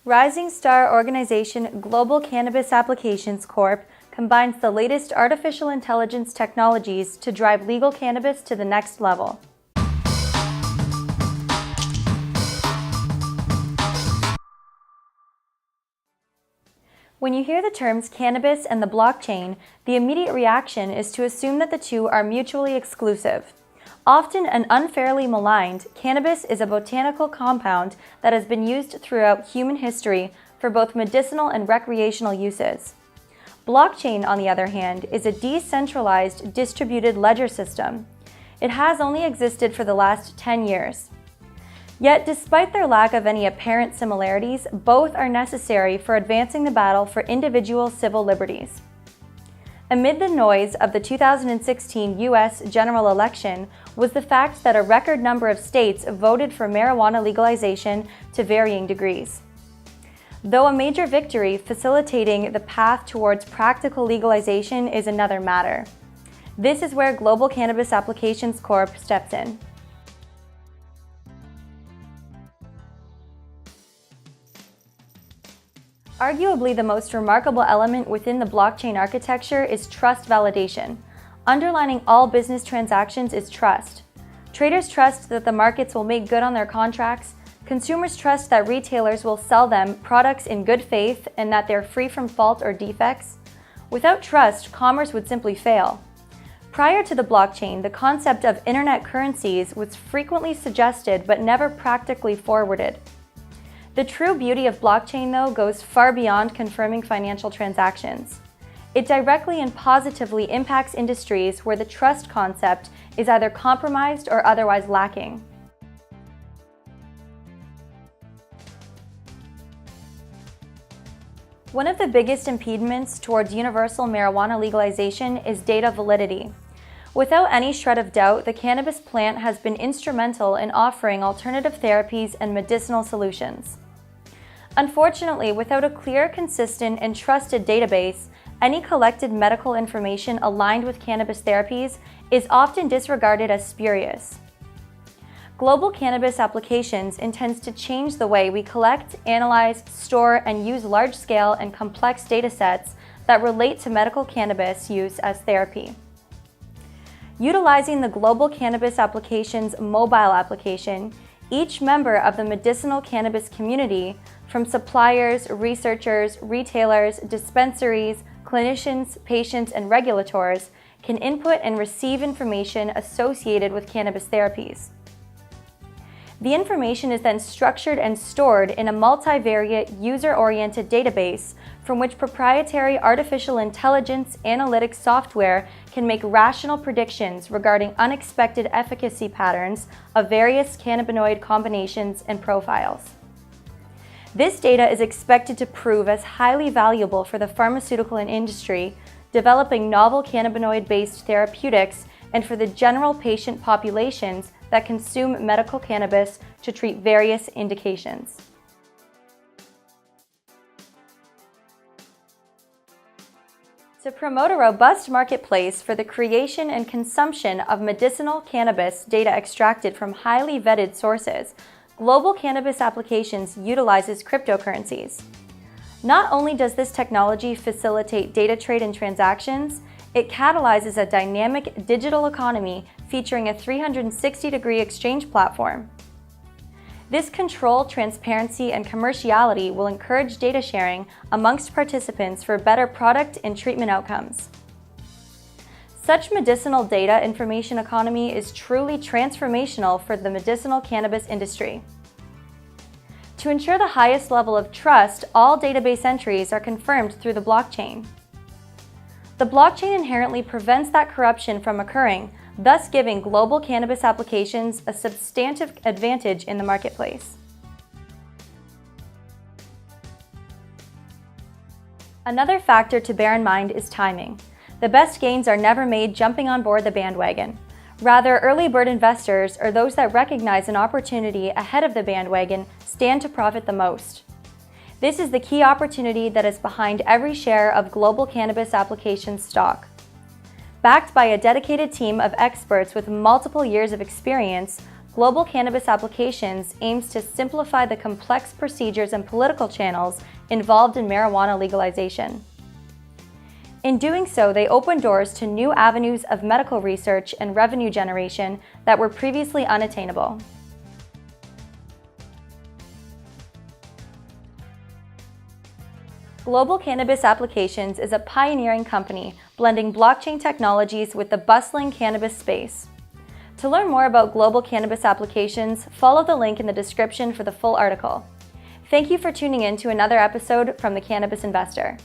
Rising star organization Global Cannabis Applications Corp. Combines the latest artificial intelligence technologies to drive legal cannabis to the next level. When you hear the terms cannabis and the blockchain, the immediate reaction is to assume that the two are mutually exclusive. Often and unfairly maligned, cannabis is a botanical compound that has been used throughout human history for both medicinal and recreational uses. Blockchain, on the other hand, is a decentralized distributed ledger system. It has only existed for the last 10 years. Yet, despite their lack of any apparent similarities, both are necessary for advancing the battle for individual civil liberties. Amid the noise of the 2016 U.S. general election was the fact that a record number of states voted for marijuana legalization to varying degrees. Though a major victory facilitating the path towards practical legalization is another matter. This is where Global Cannabis Applications Corp. Steps in. Arguably the most remarkable element within the blockchain architecture is trust validation. Underlining all business transactions is trust. Traders trust that the markets will make good on their contracts. Consumers trust that retailers will sell them products in good faith and that they're free from fault or defects. Without trust, commerce would simply fail. Prior to the blockchain, the concept of internet currencies was frequently suggested but never practically forwarded. The true beauty of blockchain, though, goes far beyond confirming financial transactions. It directly and positively impacts industries where the trust concept is either compromised or otherwise lacking. One of the biggest impediments towards universal marijuana legalization is data validity. Without any shred of doubt, the cannabis plant has been instrumental in offering alternative therapies and medicinal solutions. Unfortunately, without a clear, consistent, and trusted database, any collected medical information aligned with cannabis therapies is often disregarded as spurious. Global Cannabis Applications intends to change the way we collect, analyze, store, and use large-scale and complex data sets that relate to medical cannabis use as therapy. Utilizing the Global Cannabis Applications mobile application, each member of the medicinal cannabis community, from suppliers, researchers, retailers, dispensaries, clinicians, patients, and regulators, can input and receive information associated with cannabis therapies. The information is then structured and stored in a multivariate, user-oriented database from which proprietary artificial intelligence analytics software can make rational predictions regarding unexpected efficacy patterns of various cannabinoid combinations and profiles. This data is expected to prove as highly valuable for the pharmaceutical industry, developing novel cannabinoid-based therapeutics, and for the general patient populations that consume medical cannabis to treat various indications. To promote a robust marketplace for the creation and consumption of medicinal cannabis data extracted from highly vetted sources, Global Cannabis Applications utilizes cryptocurrencies. Not only does this technology facilitate data trade and transactions, it catalyzes a dynamic digital economy featuring a 360-degree exchange platform. This control, transparency, and commerciality will encourage data sharing amongst participants for better product and treatment outcomes. Such medicinal data information economy is truly transformational for the medicinal cannabis industry. To ensure the highest level of trust, all database entries are confirmed through the blockchain. The blockchain inherently prevents that corruption from occurring, thus giving Global Cannabis Applications a substantive advantage in the marketplace. Another factor to bear in mind is timing. The best gains are never made jumping on board the bandwagon. Rather, early bird investors, or those that recognize an opportunity ahead of the bandwagon, stand to profit the most. This is the key opportunity that is behind every share of Global Cannabis Applications stock. Backed by a dedicated team of experts with multiple years of experience, Global Cannabis Applications aims to simplify the complex procedures and political channels involved in marijuana legalization. In doing so, they open doors to new avenues of medical research and revenue generation that were previously unattainable. Global Cannabis Applications is a pioneering company blending blockchain technologies with the bustling cannabis space. To learn more about Global Cannabis Applications, follow the link in the description for the full article. Thank you for tuning in to another episode from the Cannabis Investor.